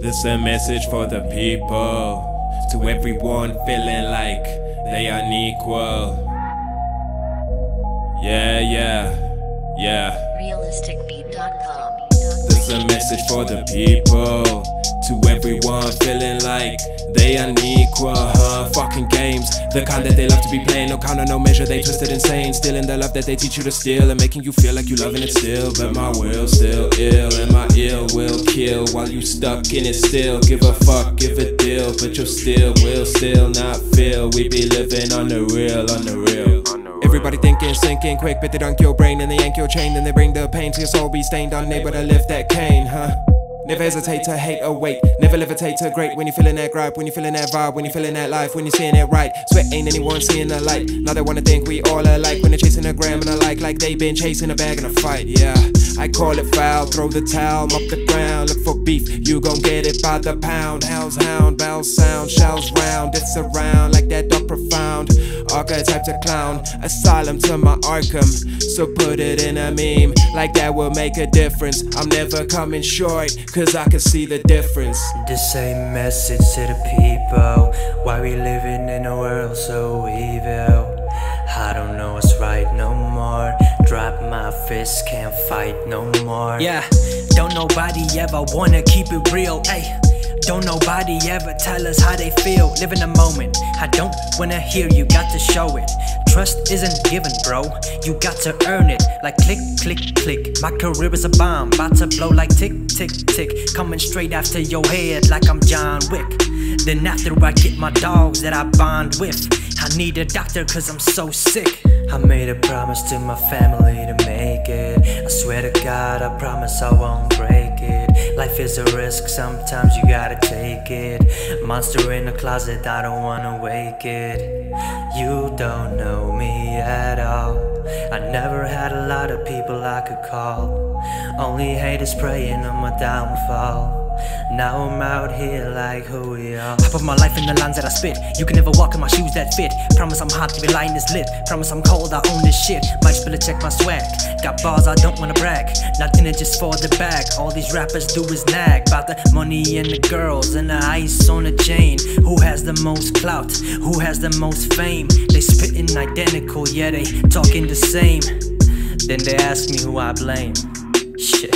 This a message for the people, to everyone feeling like they unequal. Yeah. Realisticbeat.com. This a message for the people, to everyone feeling like they unequal. Fucking games, the kind that they love to be playing. No counter, no measure, they twisted insane. Stealing the love that they teach you to steal, and making you feel like you loving it still. But my will's still ill, and my ill will kill while you stuck in it still. Give a fuck, give a deal, but you still will still not feel. We be living on the real, on the real. Everybody thinking, sinking quick, but they dunk your brain and they yank your chain. Then they bring the pain to your soul, be stained, unable to lift that cane, Never hesitate to hate or wait, never levitate to great. When you feeling that gripe, when you feeling that vibe, when you feeling that life, when you seeing it right. Sweat ain't anyone seeing the light. Now they wanna think we all alike, when they're chasing a gram and a like they been chasing a bag in a fight. Yeah, I call it foul, throw the towel, up the ground. Look for beef, you gon' get it by the pound. Hell's hound, bells sound, shells round. It's around like that dark profound archetype to clown, asylum to my Arkham. So put it in a meme, like that will make a difference. I'm never coming short, cause I can see the difference. The same message to the people, why we living in a world so evil. I don't know what's right no more, drop my fist, can't fight no more. Yeah, don't nobody ever wanna keep it real, ayy. Don't nobody ever tell us how they feel. Live in the moment, I don't wanna hear you, got to show it. Trust isn't given, bro, you got to earn it. Like click, click, click, my career is a bomb, about to blow like tick, tick, tick. Coming straight after your head like I'm John Wick. Then after I get my dogs that I bond with, I need a doctor cause I'm so sick. I made a promise to my family to make it. I swear to God, I promise I won't break it. Life is a risk, sometimes you gotta take it. Monster in the closet, I don't wanna wake it. You don't know me at all. I never had a lot of people I could call. Only haters praying on my downfall. Now I'm out here like who we are. I put my life in the lines that I spit. You can never walk in my shoes that fit. Promise I'm hot, the line is lit. Promise I'm cold, I own this shit. Might spill it, check my swag. Got bars, I don't wanna brag. Not in it just for the bag. All these rappers do is nag about the money and the girls and the ice on the chain. Who has the most clout? Who has the most fame? They spittin' identical, yeah, they talking the same. Then they ask me who I blame. Shit.